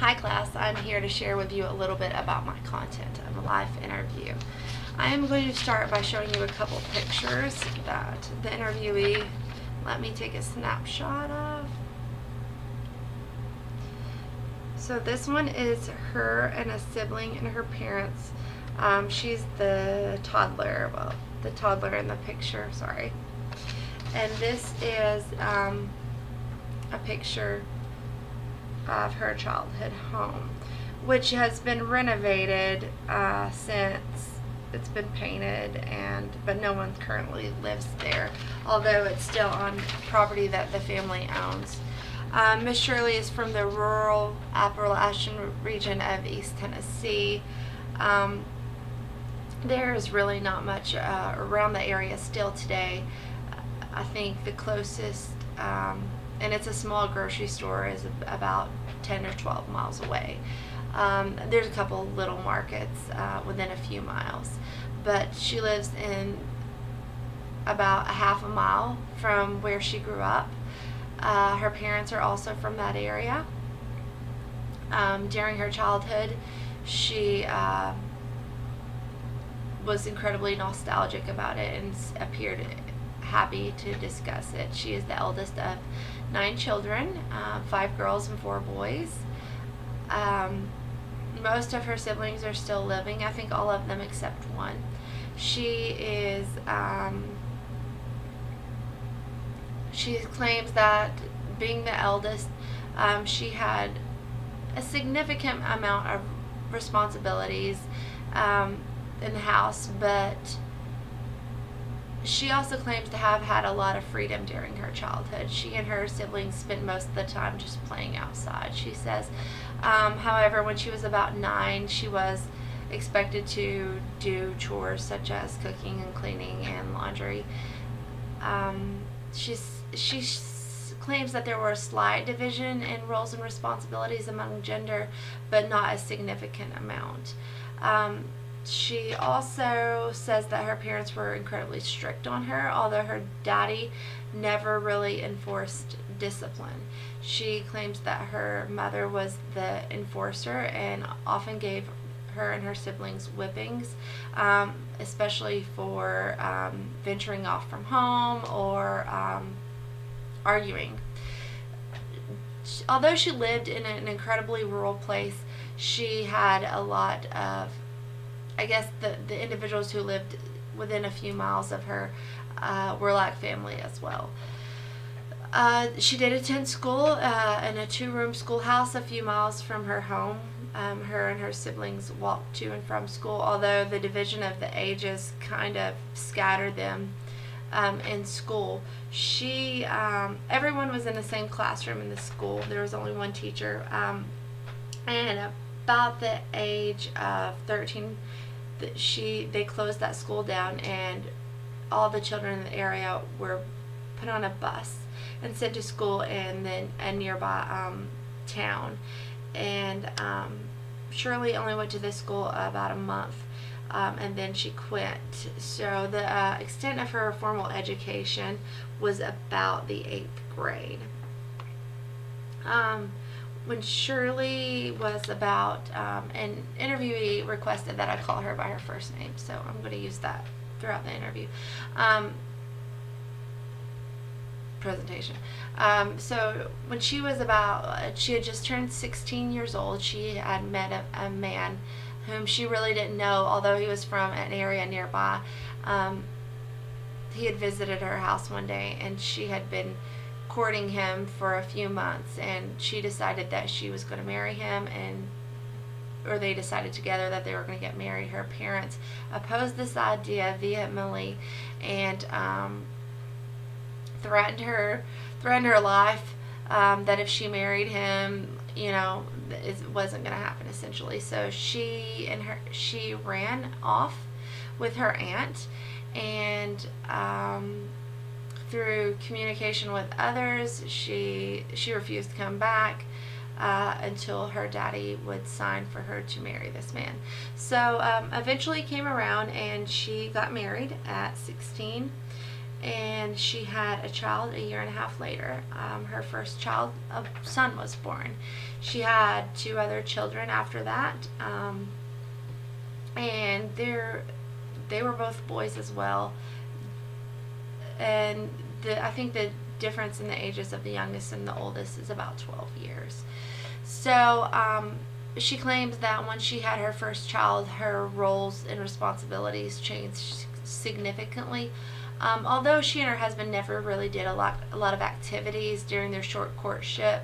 Hi class, I'm here to share with you a little bit about my content of a live interview. I am going to start by showing you a couple pictures that the interviewee let me take a snapshot of. So this one is her and a sibling and her parents. She's the toddler, the toddler in the picture, sorry. And this is a picture of her childhood home, which has been renovated since it's been painted, but no one currently lives there, although it's still on property that the family owns. Miss Shirley is from the rural Appalachian region of East Tennessee. There is really not much around the area still today. I think the closest and it's a small grocery store, is about 10 or 12 miles away. There's a couple little markets within a few miles, but she lives in about a half a mile from where she grew up. Her parents are also from that area. During her childhood, she was incredibly nostalgic about it and appeared happy to discuss it. She is the eldest of 9 children, 5 girls and 4 boys. Most of her siblings are still living, I think all of them except one. She claims that being the eldest, she had a significant amount of responsibilities in the house, but she also claims to have had a lot of freedom during her childhood. She and her siblings spent most of the time just playing outside, she says. However, when she was about 9, she was expected to do chores such as cooking and cleaning and laundry. She claims that there were a slight division in roles and responsibilities among gender, but not a significant amount. She also says that her parents were incredibly strict on her, although her daddy never really enforced discipline. She claims that her mother was the enforcer and often gave her and her siblings whippings, especially for venturing off from home or arguing. Although she lived in an incredibly rural place, she had a lot of, I guess the individuals who lived within a few miles of her were like family as well. She did attend school in a 2-room schoolhouse a few miles from her home. Her and her siblings walked to and from school, although the division of the ages kind of scattered them in school. Everyone was in the same classroom in the school. There was only one teacher, and about the age of 13, they closed that school down, and all the children in the area were put on a bus and sent to school in a nearby town. And Shirley only went to this school about a month, and then she quit. So the extent of her formal education was about the 8th grade. When Shirley was about, an interviewee requested that I call her by her first name, so I'm going to use that throughout the interview presentation. So when she was she had just turned 16 years old, she had met a man whom she really didn't know, although he was from an area nearby. He had visited her house one day, and she had been courting him for a few months, and she decided that she was going to marry him, or they decided together that they were going to get married. Her parents opposed this idea vehemently and threatened her life, that if she married him, it wasn't going to happen, essentially. So she ran off with her aunt, and through communication with others, she refused to come back until her daddy would sign for her to marry this man. So eventually came around, and she got married at 16, and she had a child a year and a half later. Her first child, a son, was born. She had 2 other children after that, and they were both boys as well. And I think the difference in the ages of the youngest and the oldest is about 12 years. So she claims that when she had her first child, her roles and responsibilities changed significantly. Although she and her husband never really did a lot of activities during their short courtship,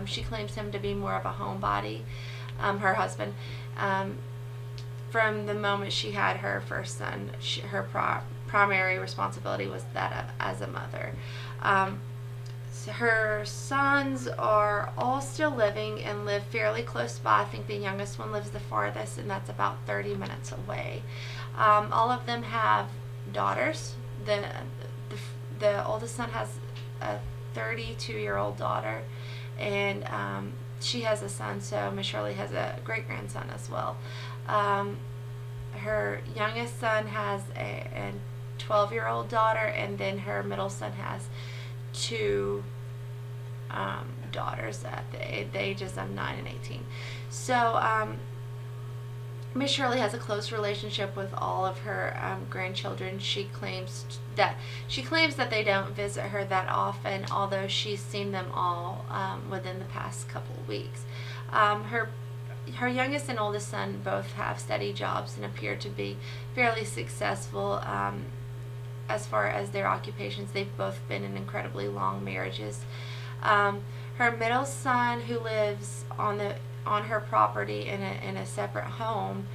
she claims him to be more of a homebody, her husband. From the moment she had her first son, her primary responsibility was that as a mother. So her sons are all still living and live fairly close by. I think the youngest one lives the farthest, and that's about 30 minutes away. All of them have daughters. The oldest son has a 32-year-old daughter, and she has a son, so Miss Shirley has a great-grandson as well. Her youngest son has a 12-year-old daughter, and then her middle son has 2 daughters at the ages of 9 and 18. So Miss Shirley has a close relationship with all of her grandchildren. She claims that they don't visit her that often, although she's seen them all within the past couple of weeks. Her youngest and oldest son both have steady jobs and appear to be fairly successful as far as their occupations. They've both been in incredibly long marriages. Her middle son, who lives on her property in a separate home,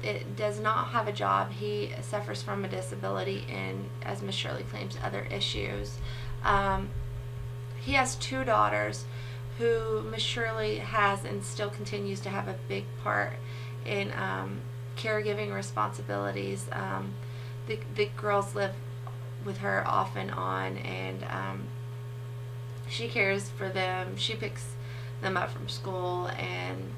it does not have a job. He suffers from a disability and, as Miss Shirley claims, other issues. He has 2 daughters who Miss Shirley has and still continues to have a big part in caregiving responsibilities. The girls live with her off and on, and she cares for them. She picks them up from school and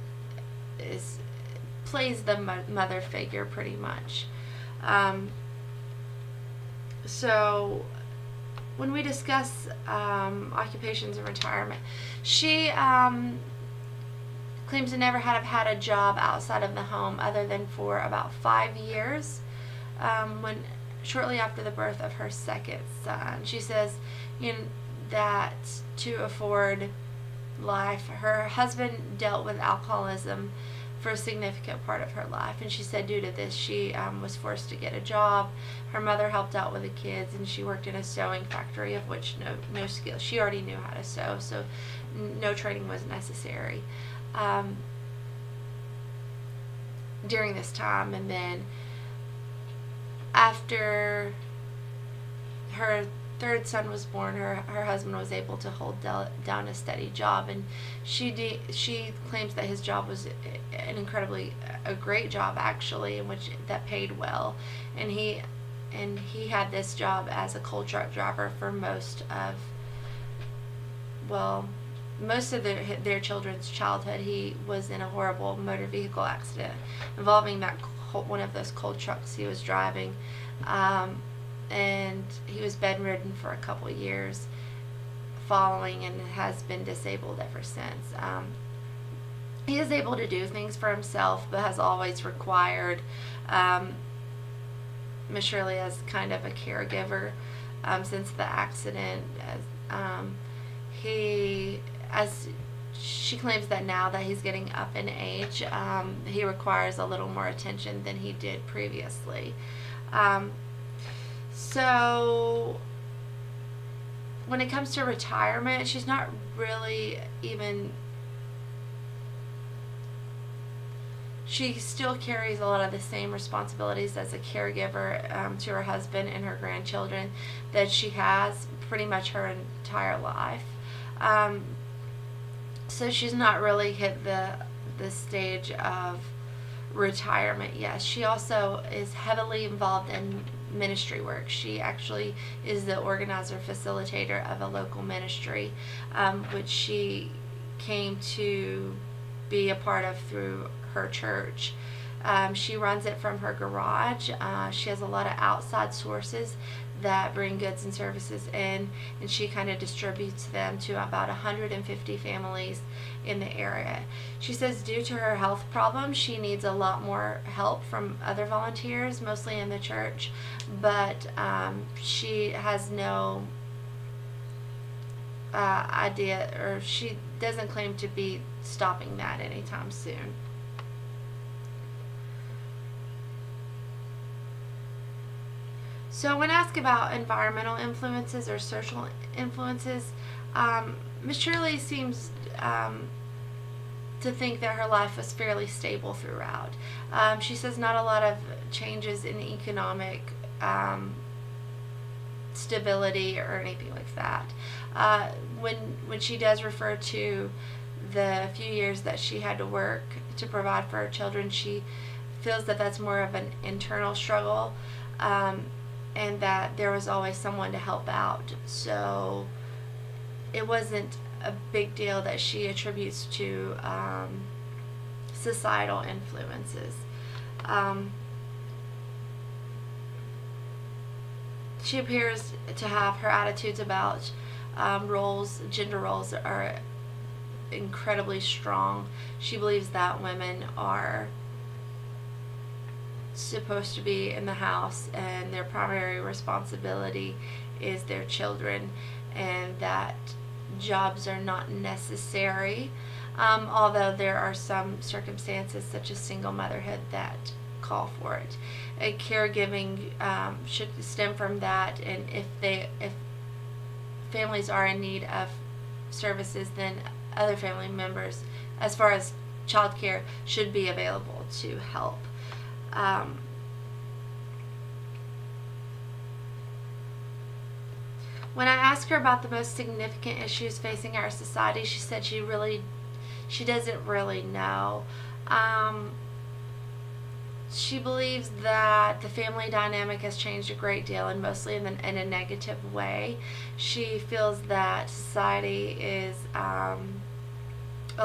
plays the mother figure pretty much. So when we discuss occupations and retirement, she claims to never have had a job outside of the home other than for about 5 years, when shortly after the birth of her second son. She says, that to afford life, her husband dealt with alcoholism for a significant part of her life, and she said due to this she was forced to get a job. Her mother helped out with the kids, and she worked in a sewing factory, of which no skill. She already knew how to sew, so no training was necessary during this time. And then after her third son was born, her husband was able to hold down a steady job, and she claims that his job was a great job actually, in which that paid well, and he had this job as a coal truck driver for most of their children's childhood. He was in a horrible motor vehicle accident involving one of those coal trucks he was driving. And he was bedridden for a couple years following, and has been disabled ever since. He is able to do things for himself, but has always required Miss Shirley as kind of a caregiver since the accident. As she claims that now that he's getting up in age, he requires a little more attention than he did previously. So when it comes to retirement, she's not really she still carries a lot of the same responsibilities as a caregiver to her husband and her grandchildren that she has pretty much her entire life. So she's not really hit the stage of retirement yet. She also is heavily involved in ministry work. She actually is the organizer, facilitator of a local ministry, which she came to be a part of through her church. She runs it from her garage. She has a lot of outside sources that bring goods and services in, and she kind of distributes them to about 150 families in the area. She says due to her health problems, she needs a lot more help from other volunteers, mostly in the church, but she has no idea, or she doesn't claim to be stopping that anytime soon. So when asked about environmental influences or social influences, Miss Shirley seems to think that her life was fairly stable throughout. She says not a lot of changes in economic stability or anything like that. When she does refer to the few years that she had to work to provide for her children, she feels that that's more of an internal struggle, and that there was always someone to help out. So it wasn't a big deal that she attributes to societal influences. She appears to have her attitudes about gender roles are incredibly strong. She believes that women are supposed to be in the house and their primary responsibility is their children, and that jobs are not necessary, although there are some circumstances such as single motherhood that call for it. Caregiving should stem from that, and if families are in need of services, then other family members, as far as childcare, should be available to help. When I asked her about the most significant issues facing our society, she said she doesn't really know. She believes that the family dynamic has changed a great deal, and mostly in a negative way. She feels that society is a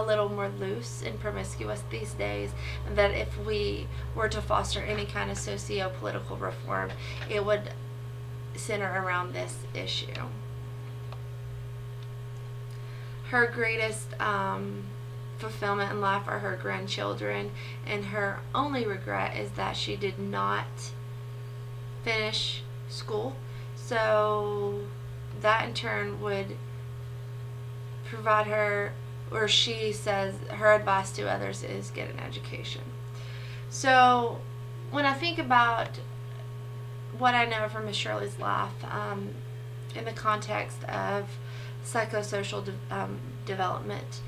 little more loose and promiscuous these days, and that if we were to foster any kind of socio-political reform, it would center around this issue. Her greatest fulfillment in life are her grandchildren, and her only regret is that she did not finish school. So that in turn would provide her, or she says her advice to others is get an education. So when I think about what I know from Miss Shirley's life in the context of psychosocial development,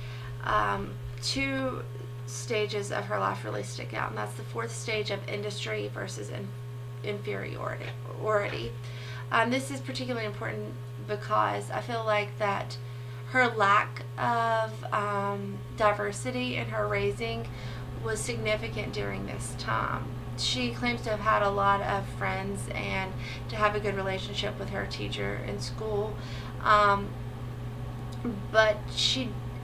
two stages of her life really stick out, and that's the fourth stage of industry versus inferiority. This is particularly important because I feel like that her lack of diversity in her raising was significant during this time. She claims to have had a lot of friends and to have a good relationship with her teacher in school, but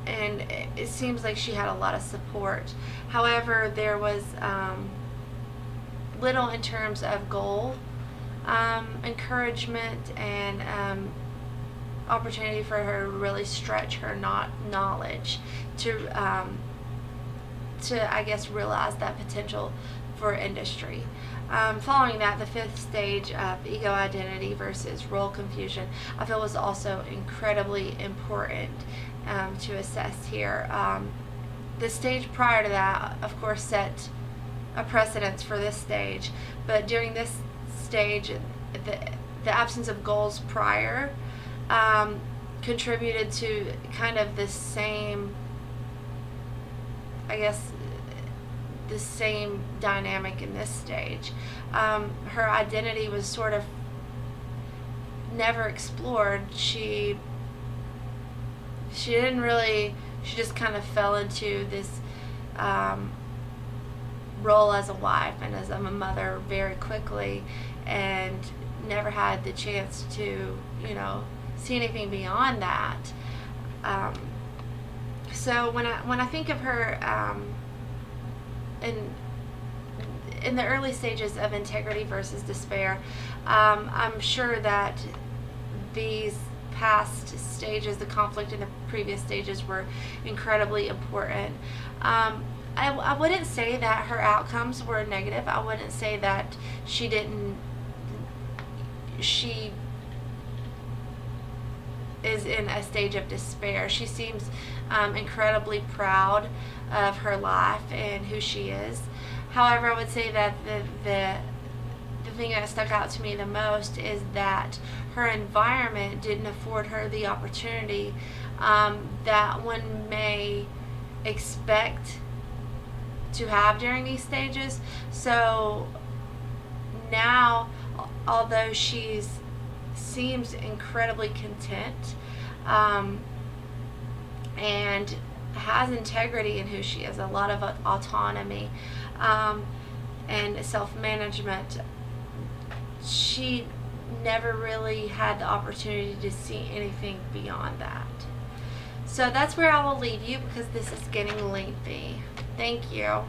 it seems like she had a lot of support. However, there was little in terms of goal, encouragement, and opportunity for her to really stretch her knowledge to I guess realize that potential for industry. Following that, the fifth stage of ego identity versus role confusion, I feel was also incredibly important to assess here. The stage prior to that, of course, set a precedence for this stage, but during this stage, the absence of goals prior contributed to kind of the same, I guess, the same dynamic in this stage. Her identity was sort of never explored. She just kind of fell into this role as a wife and as a mother very quickly, and never had the chance to, see anything beyond that. So when I think of her, and in the early stages of integrity versus despair. I'm sure that these past stages, the conflict in the previous stages, were incredibly important. I wouldn't say that her outcomes were negative. I wouldn't say that she is in a stage of despair. She seems incredibly proud of her life and who she is. However, I would say that the thing that stuck out to me the most is that her environment didn't afford her the opportunity that one may expect to have during these stages. So now, although she seems incredibly content and has integrity in who she is, a lot of autonomy and self-management, she never really had the opportunity to see anything beyond that. So that's where I will leave you, because this is getting lengthy. Thank you.